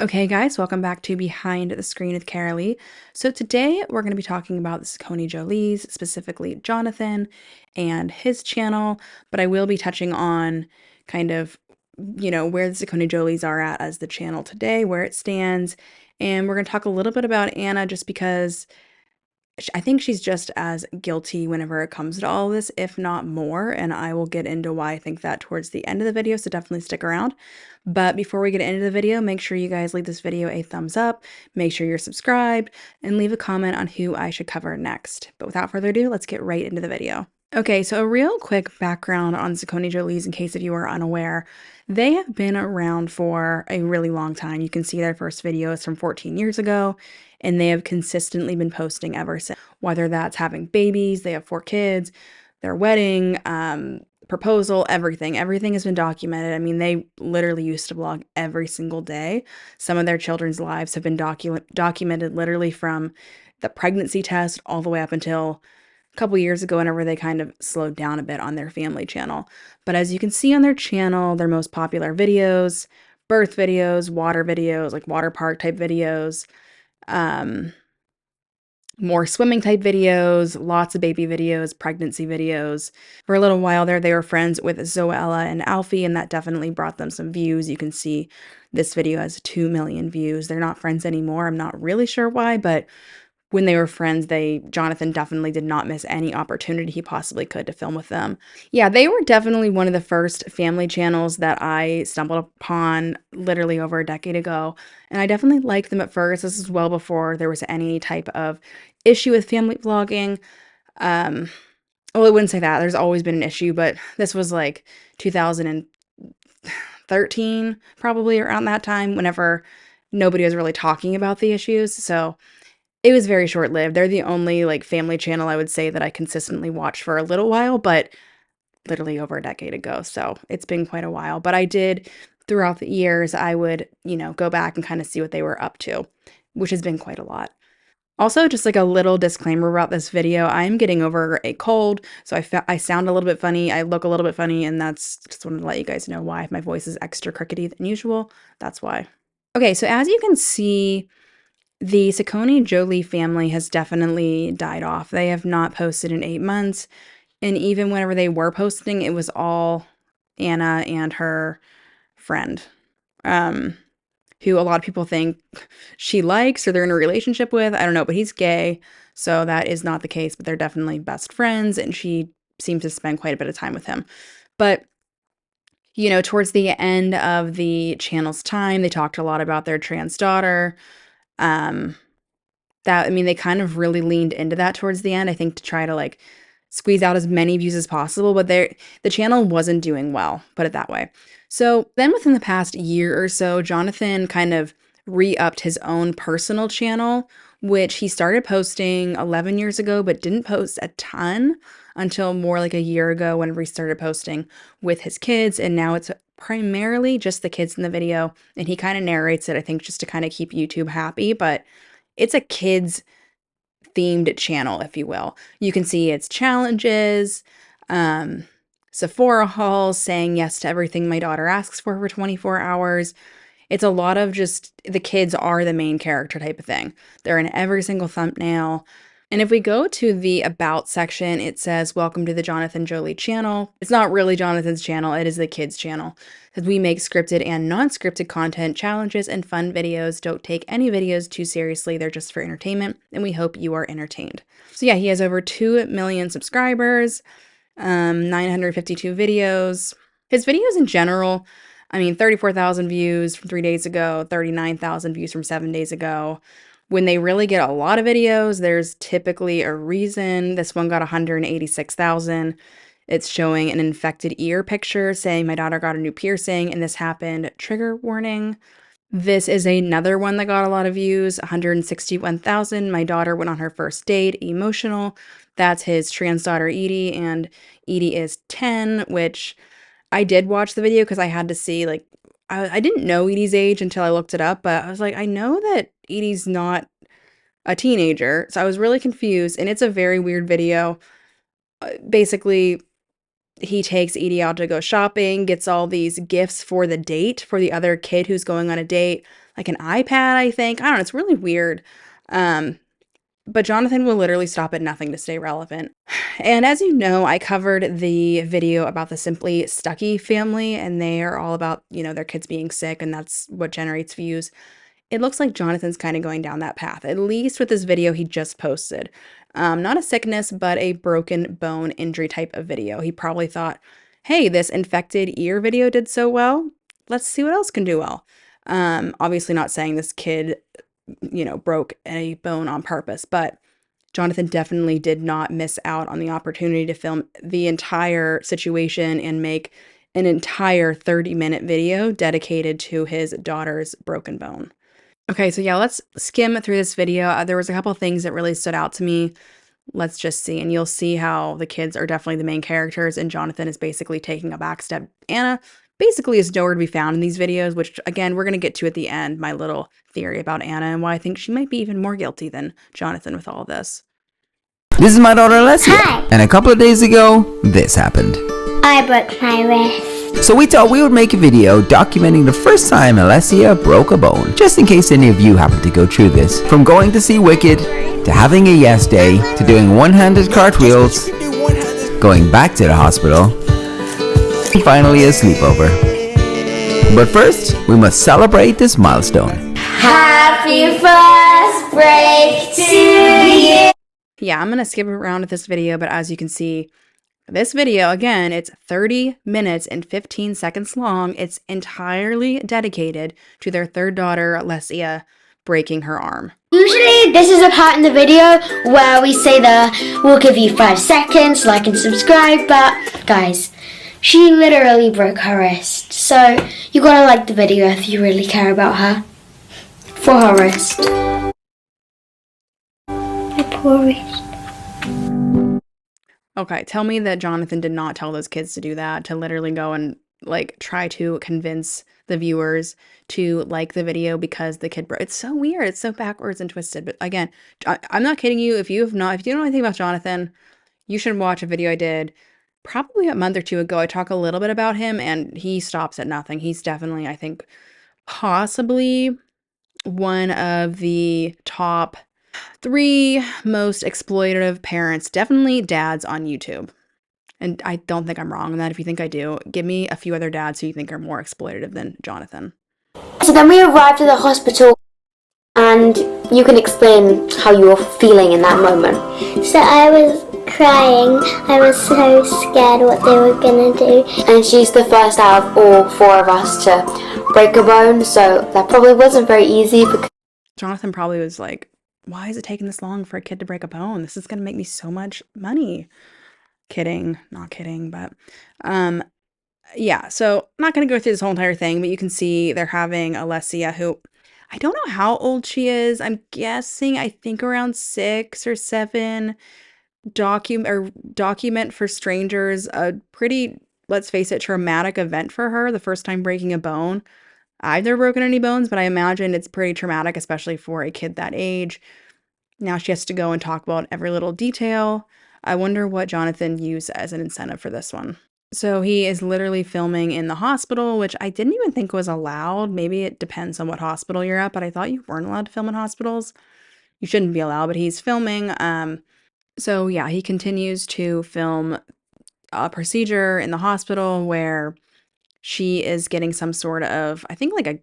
Okay, guys, welcome back to Behind the Screen with Carolee. So today we're going to be talking about the Saccone Jolys, specifically Jonathan and his channel, but I will be touching on kind of, where the Saccone Jolys are at as the channel today, where it stands, and we're going to talk a little bit about Anna just because I think she's just as guilty whenever it comes to all this, if not more, and I will get into why I think that towards the end of the video, so definitely stick around. But before we get into the video, make sure you guys leave this video a thumbs up, make sure you're subscribed, and leave a comment on who I should cover next. But without further ado, let's get right into the video. Okay, so a real quick background on Saccone Jolys in case if you are unaware. They have been around for a really long time. You can see their first video is from 14 years ago, and they have consistently been posting ever since. Whether that's having babies, they have 4 kids, their wedding, proposal, everything. Everything has been documented. I mean, they literally used to vlog every single day. Some of their children's lives have been documented literally from the pregnancy test all the way up until couple years ago whenever they kind of slowed down a bit on their family channel. But as you can see on their channel, their most popular videos, birth videos, like water park type videos, um, more swimming type videos, lots of baby videos, pregnancy videos. For a little while there, they were friends with Zoella and Alfie, and that definitely brought them some views. You can see this video has 2 million views. They're not friends anymore. I'm not really sure why, but when they were friends, Jonathan definitely did not miss any opportunity he possibly could to film with them. Yeah, they were definitely one of the first family channels that I stumbled upon literally over a decade ago, and I definitely liked them at first. This is well before there was any type of issue with family vlogging. Um, well, I wouldn't say that. There's always been an issue, but this was like 2013, probably around that time, whenever nobody was really talking about the issues. So it was very short-lived. They're the only, like, family channel I would say that I consistently watched for a little while, but literally over a decade ago, so it's been quite a while. But I did throughout the years, I would, go back and kinda see what they were up to, which has been quite a lot. Also, just, like, a little disclaimer about this video, I'm getting over a cold, so I sound a little bit funny, I look a little bit funny, and that's just wanted to let you guys know why. If my voice is extra crickety than usual, that's why. Okay, so as you can see, the Saccone Joly family has definitely died off. They have not posted in 8 months, and even whenever they were posting, it was all Anna and her friend, um, who a lot of people think she likes or they're in a relationship with. I don't know, but he's gay, so that is not the case, but they're definitely best friends, and she seems to spend quite a bit of time with him. But, towards the end of the channel's time, they talked a lot about their trans daughter, um, they kind of really leaned into that towards the end, I think, to try to, like, squeeze out as many views as possible, but the channel wasn't doing well, put it that way. So, then within the past year or so, Jonathan kind of re-upped his own personal channel, which he started posting 11 years ago, but didn't post a ton until more like a year ago whenever he started posting with his kids, and now it's primarily just the kids in the video, and he kinda narrates it, I think, just to kinda keep YouTube happy, but it's a kids themed channel, if you will. You can see its challenges, um, Sephora hauls, saying yes to everything my daughter asks for 24 hours. It's a lot of just the kids are the main character type of thing. They're in every single thumbnail. And if we go to the About section, it says, "Welcome to the Jonathan Joly channel." It's not really Jonathan's channel, it is the kids' channel. It says, "We make scripted and non-scripted content, challenges, and fun videos. Don't take any videos too seriously, they're just for entertainment, and we hope you are entertained." So yeah, he has over 2 million subscribers, 952 videos. His videos in general, 34,000 views from 3 days ago, 39,000 views from 7 days ago. When they really get a lot of videos, there's typically a reason. This one got 186,000. It's showing an infected ear picture saying my daughter got a new piercing and this happened. Trigger warning. This is another one that got a lot of views, 161,000. My daughter went on her first date, emotional. That's his trans daughter Edie, and Edie is 10, which I did watch the video because I had to see, like, I didn't know Edie's age until I looked it up, but I was like, I know that Edie's not a teenager, so I was really confused, and it's a very weird video. Basically, He takes Edie out to go shopping, gets all these gifts for the date for the other kid who's going on a date, like an iPad, I think. I don't know, it's really weird. Um, but Jonathan will literally stop at nothing to stay relevant. And as you know, I covered the video about the Simply Stucky family, and they are all about, their kids being sick, and that's what generates views. It looks like Jonathan's kind of going down that path, at least with this video he just posted. Not a sickness, but a broken bone injury type of video. He probably thought, hey, this infected ear video did so well. Let's see what else can do well. Obviously, not saying this kid, broke a bone on purpose, but Jonathan definitely did not miss out on the opportunity to film the entire situation and make an entire 30-minute video dedicated to his daughter's broken bone. Okay, so yeah, let's skim through this video. There was a couple things that really stood out to me. Let's just see, and you'll see how the kids are definitely the main characters, and Jonathan is basically taking a back step. Anna basically is nowhere to be found in these videos, which, again, we're going to get to at the end, my little theory about Anna and why I think she might be even more guilty than Jonathan with all of this. This is my daughter Alessia. Hi. And a couple of days ago, this happened. I broke my wrist. So we thought we would make a video documenting the first time Alessia broke a bone, just in case any of you happen to go through this. From going to see Wicked, to having a yes day, to doing one-handed cartwheels, going back to the hospital, and finally a sleepover. But first, we must celebrate this milestone. Happy first break to you. Yeah, I'm going to skip around with this video, but as you can see, this video, again, it's 30 minutes and 15 seconds long. It's entirely dedicated to their third daughter, Alessia, breaking her arm. Usually this is a part in the video where we say we'll give you 5 seconds, like and subscribe, but guys, she literally broke her wrist. So you gotta like the video if you really care about her. For her wrist. My poor wrist. Okay, tell me that Jonathan did not tell those kids to do that, to literally go and try to convince the viewers to like the video because the kid broke. It's so weird. It's so backwards and twisted. But again, I'm not kidding you. If you don't know anything about Jonathan, you should watch a video I did probably a month or two ago. I talk a little bit about him, and he stops at nothing. He's definitely, I think, possibly one of the top 3 most exploitative parents, definitely dads on YouTube. And I don't think I'm wrong on that. If you think I do, give me a few other dads who you think are more exploitative than Jonathan. So then we arrived at the hospital, and you can explain how you were feeling in that moment. So I was crying. I was so scared what they were gonna do. And she's the first out of all 4 of us to break a bone, so that probably wasn't very easy because Jonathan probably was like, why is it taking this long for a kid to break a bone? This is going to make me so much money. Kidding, not kidding, but yeah, so I'm not going to go through this whole entire thing, but you can see they're having Alessia, who I don't know how old she is. I'm guessing, I think around 6 or 7. Document for strangers, a pretty, let's face it, traumatic event for her, the first time breaking a bone. I've never broken any bones, but I imagine it's pretty traumatic, especially for a kid that age. Now she has to go and talk about every little detail. I wonder what Jonathan used as an incentive for this one. So he is literally filming in the hospital, which I didn't even think was allowed. Maybe it depends on what hospital you're at, but I thought you weren't allowed to film in hospitals. You shouldn't be allowed, but he's filming. So yeah, he continues to film a procedure in the hospital where she is getting some sort of, I think I don't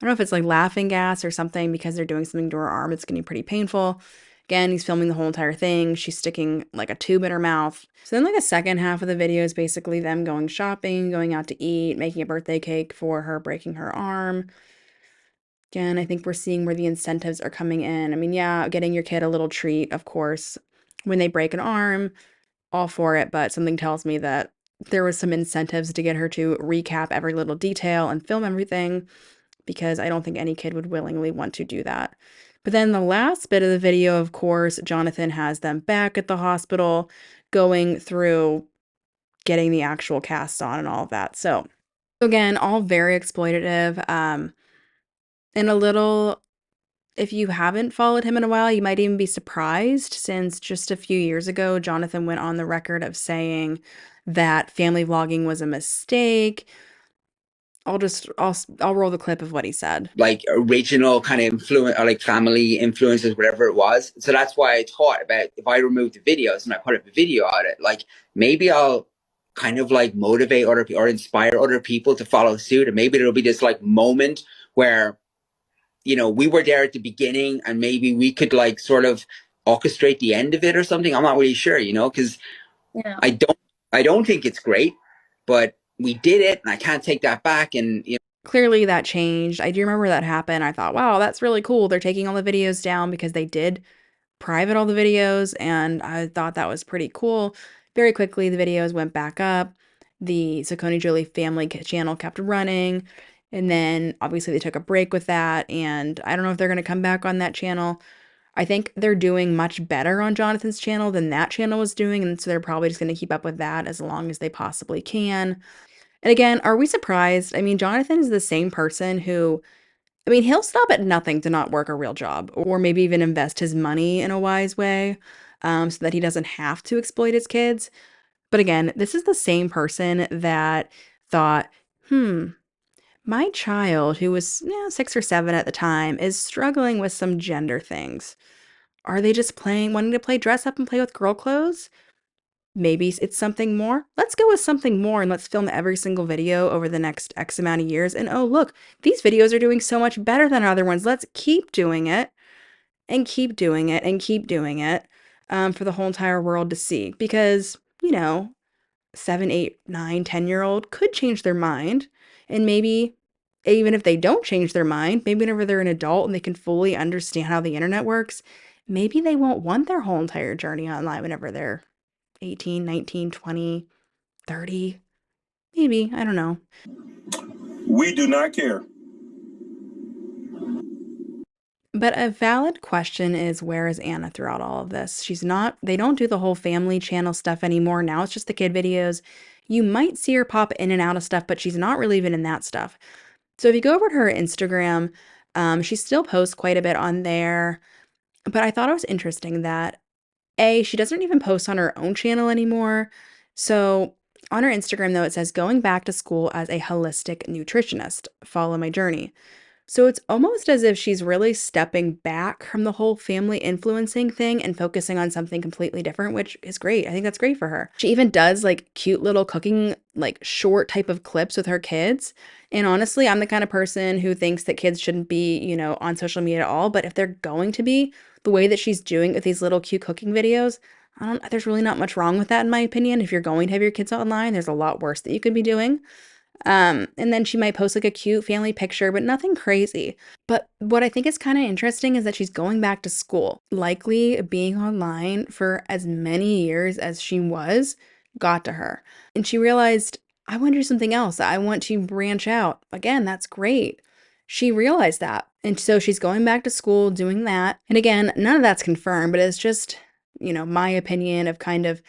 know if it's like laughing gas or something because they're doing something to her arm. It's getting pretty painful. Again, he's filming the whole entire thing. She's sticking like a tube in her mouth. So then the second half of the video is basically them going shopping, going out to eat, making a birthday cake for her breaking her arm. Again, I think we're seeing where the incentives are coming in. I mean, yeah, getting your kid a little treat, of course, when they break an arm, all for it, but something tells me that there was some incentives to get her to recap every little detail and film everything, because I don't think any kid would willingly want to do that. But then the last bit of the video, of course, Jonathan has them back at the hospital going through getting the actual cast on and all of that. So again, all very exploitative. And a little, if you haven't followed him in a while, you might even be surprised, since just a few years ago, Jonathan went on the record of saying that family vlogging was a mistake. I'll roll the clip of what he said. Like original kind of influence, or like family influences, whatever it was. So that's why I thought about, if I remove the videos and I put up a video on it, like maybe I'll kind of like motivate other or inspire other people to follow suit. And maybe there'll be this like moment where, you know, we were there at the beginning and maybe we could like sort of orchestrate the end of it or something. I'm not really sure, you know, because Yeah. I don't think it's great, but we did it and I can't take that back. And, you Clearly that changed. I do remember that happened. I thought, wow, that's really cool. They're taking all the videos down because they did private all the videos, and I thought that was pretty cool. Very quickly, the videos went back up. The Jonathan Joly family channel kept running, and then obviously they took a break with that, and I don't know if they're going to come back on that channel. I think they're doing much better on Jonathan's channel than that channel was doing, and so they're probably just going to keep up with that as long as they possibly can. And again, are we surprised? I mean, Jonathan is the same person who, I mean, he'll stop at nothing to not work a real job or maybe even invest his money in a wise way, so that he doesn't have to exploit his kids. But again, this is the same person that thought, hmm, my child, who was 6 or 7 at the time, is struggling with some gender things. Are they just wanting to play dress up and play with girl clothes? Maybe it's something more. Let's go with something more and let's film every single video over the next X amount of years. And oh, look, these videos are doing so much better than other ones. Let's keep doing it and keep doing it and keep doing it, for the whole entire world to see. Because, 7, 8, 9, 10-year-old could change their mind. And maybe even if they don't change their mind, maybe whenever they're an adult and they can fully understand how the internet works, maybe they won't want their whole entire journey online whenever they're 18, 19, 20, 30, maybe, I don't know. We do not care. But a valid question is, where is Anna throughout all of this? They don't do the whole family channel stuff anymore. Now it's just the kid videos. You might see her pop in and out of stuff, but she's not really even in that stuff. So if you go over to her Instagram, she still posts quite a bit on there. But I thought it was interesting that she doesn't even post on her own channel anymore. So on her Instagram, though, it says, going back to school as a holistic nutritionist, follow my journey. So it's almost as if she's really stepping back from the whole family influencing thing and focusing on something completely different, which is great. I think that's great for her. She even does like cute little cooking, like short type of clips with her kids. And honestly, I'm the kind of person who thinks that kids shouldn't be, on social media at all. But if they're going to be, the way that she's doing it with these little cute cooking videos, there's really not much wrong with that, in my opinion. If you're going to have your kids online, there's a lot worse that you could be doing. And then she might post like a cute family picture, but nothing crazy. But what I think is kind of interesting is that she's going back to school. Likely being online for as many years as she was got to her. And she realized, I want to do something else. I want to branch out. Again, that's great. She realized that. And so she's going back to school doing that. And again, none of that's confirmed, but it's just, my opinion of kind of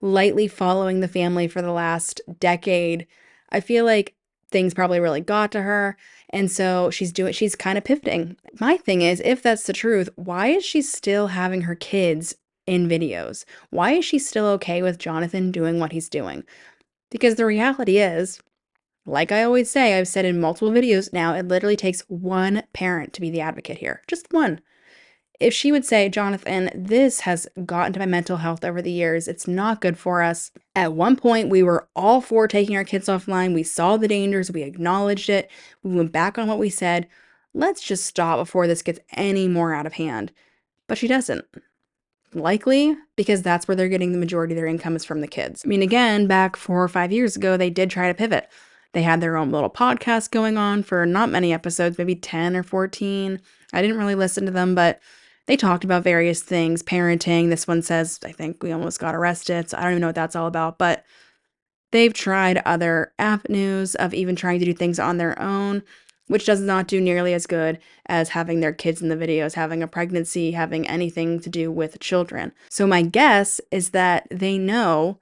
lightly following the family for the last decade. I feel like things probably really got to her. And so she's kind of pivoting. My thing is, if that's the truth, why is she still having her kids in videos? Why is she still okay with Jonathan doing what he's doing? Because the reality is, like I always say, I've said in multiple videos now, it literally takes one parent to be the advocate here. Just one. If she would say, Jonathan, this has gotten to my mental health over the years. It's not good for us. At one point, we were all for taking our kids offline. We saw the dangers. We acknowledged it. We went back on what we said. Let's just stop before this gets any more out of hand. But she doesn't. Likely because that's where they're getting the majority of their income is from the kids. I mean, again, back 4 or 5 years ago, they did try to pivot. They had their own little podcast going on for not many episodes, maybe 10 or 14. I didn't really listen to them, but they talked about various things, parenting. This one says, I think we almost got arrested. So I don't even know what that's all about, but they've tried other avenues of even trying to do things on their own, which does not do nearly as good as having their kids in the videos, having a pregnancy, having anything to do with children. So my guess is that they know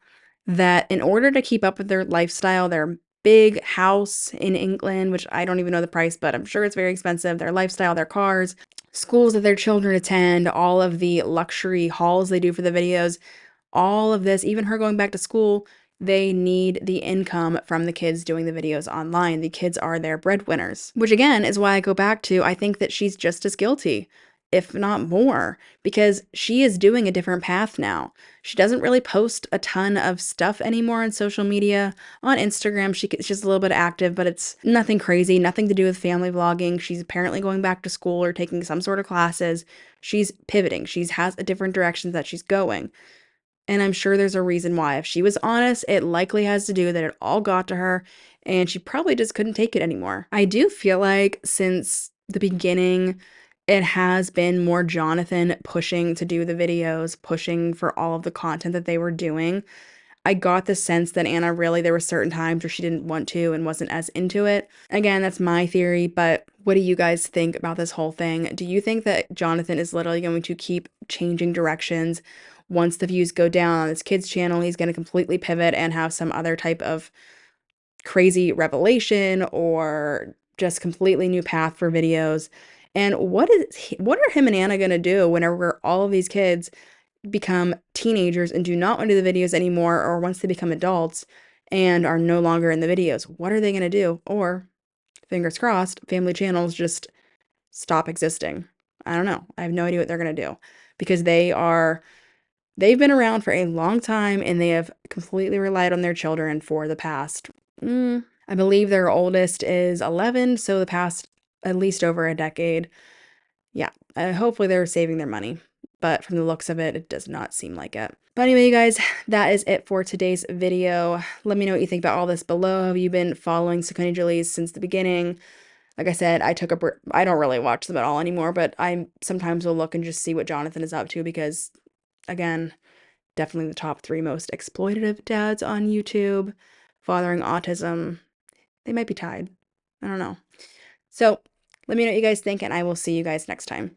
that in order to keep up with their lifestyle, their big house in England, which I don't even know the price, but I'm sure it's very expensive, their lifestyle, their cars, schools that their children attend, all of the luxury hauls they do for the videos, all of this, even her going back to school, They need the income from the kids doing the videos online. The kids are their breadwinners, which again is why I go back to I think that she's just as guilty, if not more, because she is doing a different path now. She doesn't really post a ton of stuff anymore on social media. On Instagram, she's a little bit active, but it's nothing crazy, nothing to do with family vlogging. She's apparently going back to school or taking some sort of classes. She's pivoting. She has a different direction that she's going. And I'm sure there's a reason why. If she was honest, it likely has to do that it all got to her and she probably just couldn't take it anymore. I do feel like since the beginning, it has been more Jonathan pushing to do the videos, pushing for all of the content that they were doing. I got the sense that Anna really, there were certain times where she didn't want to and wasn't as into it. Again, that's my theory, but what do you guys think about this whole thing? Do you think that Jonathan is literally going to keep changing directions? Once the views go down on his kids' channel, he's going to completely pivot and have some other type of crazy revelation or just completely new path for videos. And what are him and Anna going to do whenever all of these kids become teenagers and do not want to do the videos anymore, or once they become adults and are no longer in the videos? What are they going to do? Or fingers crossed, family channels just stop existing. I don't know. I have no idea what they're going to do because they've been around for a long time and they have completely relied on their children for the past, I believe their oldest is 11, so the past at least over a decade. Yeah, hopefully they're saving their money, but from the looks of it, it does not seem like it. But anyway, you guys, that is it for today's video. Let me know what you think about all this below. Have you been following Jonathan Joly since the beginning? Like I said, I took a break. I don't really watch them at all anymore, but I sometimes will look and just see what Jonathan is up to because, again, definitely the top 3 most exploitative dads on YouTube, fathering autism. They might be tied. I don't know. So let me know what you guys think, and I will see you guys next time.